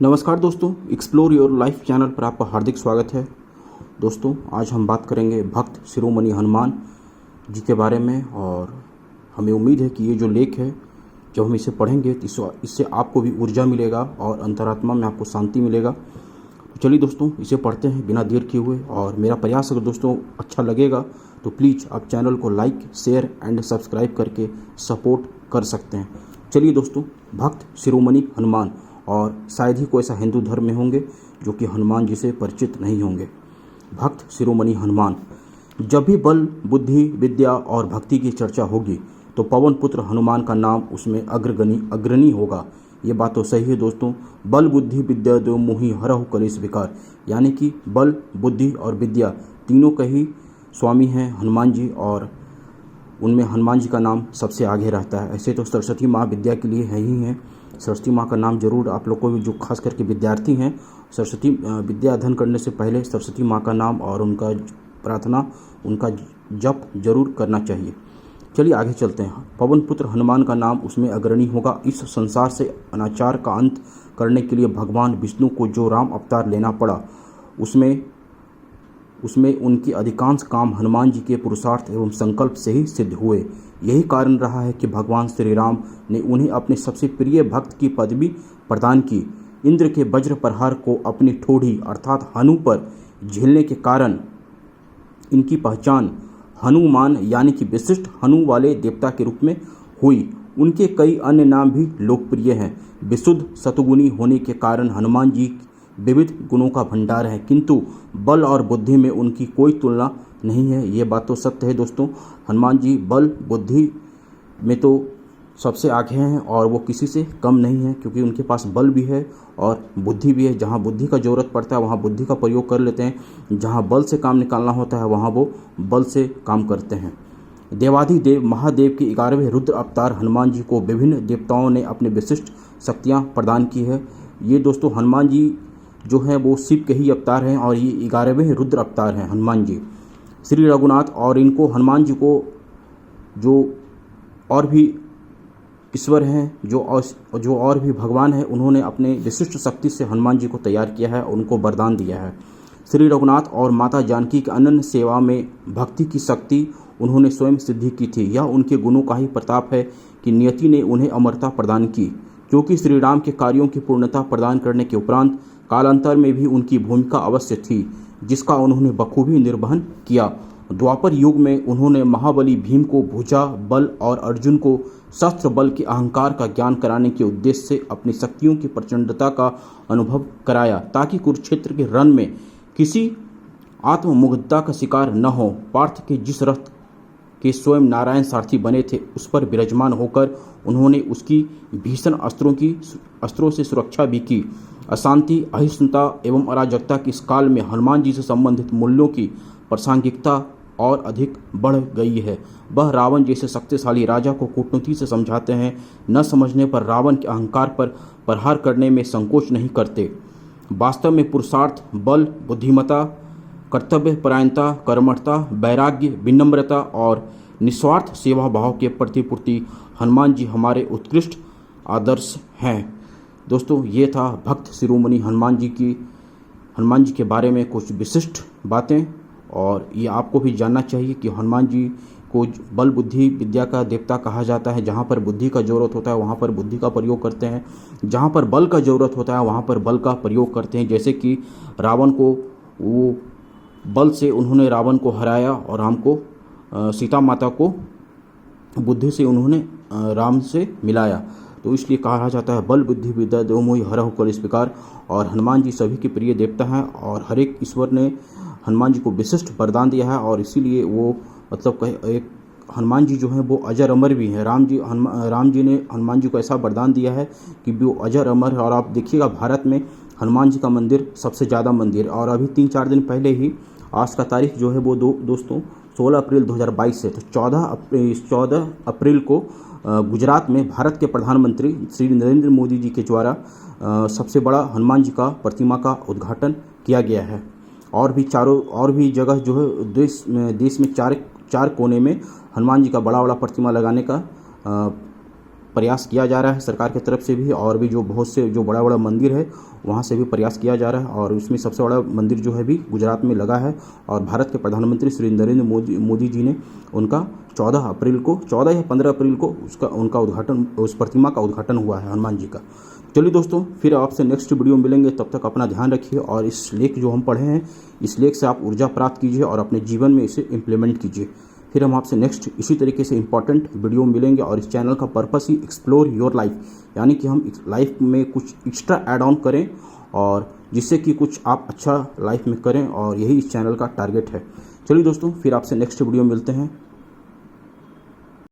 नमस्कार दोस्तों, explore your life channel पर आपका हार्दिक स्वागत है। दोस्तों, आज हम बात करेंगे भक्त शिरोमणि हनुमान जी के बारे में। और हमें उम्मीद है कि ये जो लेख है, जब हम इसे पढ़ेंगे तो इससे आपको भी ऊर्जा मिलेगा और अंतरात्मा में आपको शांति मिलेगा। तो चलिए दोस्तों, इसे पढ़ते हैं बिना देर किए हुए। और मेरा प्रयास अगर दोस्तों अच्छा लगेगा तो प्लीज़ आप चैनल को लाइक, शेयर एंड सब्सक्राइब करके सपोर्ट कर सकते हैं। चलिए दोस्तों, भक्त शिरोमणि हनुमान, और शायद ही कोई ऐसा हिंदू धर्म में होंगे जो कि हनुमान जी से परिचित नहीं होंगे। भक्त शिरोमणि हनुमान। जब भी बल, बुद्धि, विद्या और भक्ति की चर्चा होगी तो पवन पुत्र हनुमान का नाम उसमें अग्रणी होगा। ये बात तो सही है दोस्तों। बल, बुद्धि, विद्या दो मोहि हरहु कलेश विकार, यानी कि बल, बुद्धि और विद्या तीनों का ही स्वामी हैं हनुमान जी, और उनमें हनुमान जी का नाम सबसे आगे रहता है। ऐसे तो सरस्वती माँ विद्या के लिए है ही हैं। सरस्वती माँ का नाम जरूर आप लोग को भी, जो खास करके विद्यार्थी हैं, सरस्वती विद्या अध्ययन करने से पहले सरस्वती माँ का नाम और उनका प्रार्थना, उनका जप जरूर करना चाहिए। चलिए आगे चलते हैं। पवन पुत्र हनुमान का नाम उसमें अग्रणी होगा। इस संसार से अनाचार का अंत करने के लिए भगवान विष्णु को जो राम अवतार लेना पड़ा, उसमें उनकी अधिकांश काम हनुमान जी के पुरुषार्थ एवं संकल्प से ही सिद्ध हुए। यही कारण रहा है कि भगवान श्री राम ने उन्हें अपने सबसे प्रिय भक्त की पदवी प्रदान की। इंद्र के वज्र प्रहार को अपनी ठोड़ी अर्थात हनु पर झेलने के कारण इनकी पहचान हनुमान यानी कि विशिष्ट हनु वाले देवता के रूप में हुई। उनके कई अन्य नाम भी लोकप्रिय हैं। विशुद्ध सतुगुणी होने के कारण हनुमान जी विविध गुणों का भंडार है, किंतु बल और बुद्धि में उनकी कोई तुलना नहीं है। ये बात तो सत्य है दोस्तों। हनुमान जी बल, बुद्धि में तो सबसे आगे हैं और वो किसी से कम नहीं है, क्योंकि उनके पास बल भी है और बुद्धि भी है। जहाँ बुद्धि का ज़रूरत पड़ता है वहाँ बुद्धि का प्रयोग कर लेते हैं, जहाँ बल से काम निकालना होता है वहाँ वो बल से काम करते हैं। देवाधिदेव महादेव के 11वें रुद्र अवतार हनुमान जी को विभिन्न देवताओं ने अपनी विशिष्ट शक्तियाँ प्रदान की है। ये दोस्तों हनुमान जी जो हैं वो शिव के ही अवतार हैं, और ये 11वें रुद्र अवतार हैं हनुमान जी। श्री रघुनाथ और इनको हनुमान जी को जो और भी ईश्वर हैं, जो और भी भगवान हैं, उन्होंने अपने विशिष्ट शक्ति से हनुमान जी को तैयार किया है, उनको वरदान दिया है। श्री रघुनाथ और माता जानकी की अनन्य सेवा में भक्ति की शक्ति उन्होंने स्वयं सिद्धि की थी। यह उनके गुणों का ही प्रताप है कि नियति ने उन्हें अमरता प्रदान की, क्योंकि श्री राम के कार्यों की पूर्णता प्रदान करने के उपरांत कालांतर में भी उनकी भूमिका अवश्य थी, जिसका उन्होंने बखूबी निर्वहन किया। द्वापर युग में उन्होंने महाबली भीम को भुजा बल और अर्जुन को शस्त्र बल के अहंकार का ज्ञान कराने के उद्देश्य से अपनी शक्तियों की प्रचंडता का अनुभव कराया, ताकि कुरुक्षेत्र के रण में किसी आत्ममुग्धता का शिकार न हो। पार्थ के जिस रथ के स्वयं नारायण सारथी बने थे, उस पर विराजमान होकर उन्होंने उसकी भीषण अस्त्रों से सुरक्षा भी की। अशांति, अहिष्णुता एवं अराजकता के इस काल में हनुमान जी से संबंधित मूल्यों की प्रासंगिकता और अधिक बढ़ गई है। वह रावण जैसे शक्तिशाली राजा को कूटनीति से समझाते हैं। न समझने पर रावण के अहंकार पर प्रहार करने में संकोच नहीं करते। वास्तव में पुरुषार्थ, बल, बुद्धिमत्ता, कर्तव्य परायणता, कर्मठता, वैराग्य, विनम्रता और निस्वार्थ सेवा भाव के प्रतिपूर्ति हनुमान जी हमारे उत्कृष्ट आदर्श हैं। दोस्तों, ये था भक्त शिरोमणि हनुमान जी के बारे में कुछ विशिष्ट बातें, और ये आपको भी जानना चाहिए कि हनुमान जी को बल, बुद्धि, विद्या का देवता कहा जाता है। जहाँ पर बुद्धि का ज़रूरत होता है वहाँ पर बुद्धि का प्रयोग करते हैं, जहाँ पर बल का ज़रूरत होता है वहाँ पर बल का प्रयोग करते हैं। जैसे कि रावण को वो बल से उन्होंने रावण को हराया, और राम को सीता माता को बुद्धि से उन्होंने राम से मिलाया। तो इसलिए कहा जाता है बल, बुद्धि, विद्या दो मोहि हरहु कलेश विकार। और हनुमान जी सभी के प्रिय देवता हैं, और हर एक ईश्वर ने हनुमान जी को विशिष्ट वरदान दिया है, और इसीलिए वो मतलब एक हनुमान जी जो हैं वो अजर अमर भी हैं। राम जी ने हनुमान जी को ऐसा वरदान दिया है कि वो अजर अमर है। और आप देखिएगा, भारत में हनुमान जी का मंदिर सबसे ज़्यादा मंदिर, और अभी 3-4 दिन पहले ही, आज का तारीख जो है वो दोस्तों 16 अप्रैल 2022 से, तो 14 अप्रैल को गुजरात में भारत के प्रधानमंत्री श्री नरेंद्र मोदी जी के द्वारा सबसे बड़ा हनुमान जी का प्रतिमा का उद्घाटन किया गया है। और भी जगह जो है देश में चार कोने में हनुमान जी का बड़ा प्रतिमा लगाने का प्रयास किया जा रहा है सरकार की तरफ से भी, और भी जो बहुत से जो बड़ा बड़ा मंदिर है वहाँ से भी प्रयास किया जा रहा है। और इसमें सबसे बड़ा मंदिर जो है भी गुजरात में लगा है, और भारत के प्रधानमंत्री श्री नरेंद्र मोदी जी ने उनका 14 या 15 अप्रैल को उनका उद्घाटन, उस प्रतिमा का उद्घाटन हुआ है हनुमान जी का। चलिए दोस्तों, फिर आपसे नेक्स्ट वीडियो मिलेंगे, तब तक अपना ध्यान रखिए, और इस लेख जो हम पढ़े हैं इस लेख से आप ऊर्जा प्राप्त कीजिए और अपने जीवन में इसे इम्प्लीमेंट कीजिए। फिर हम आपसे नेक्स्ट इसी तरीके से इंपॉर्टेंट वीडियो मिलेंगे। और इस चैनल का purpose he explore your life, यानी कि हम लाइफ में कुछ एक्स्ट्रा ऐड ऑन करें और जिससे कि कुछ आप अच्छा लाइफ में करें, और यही इस चैनल का टारगेट है। चलिए दोस्तों, फिर आपसे नेक्स्ट वीडियो मिलते हैं।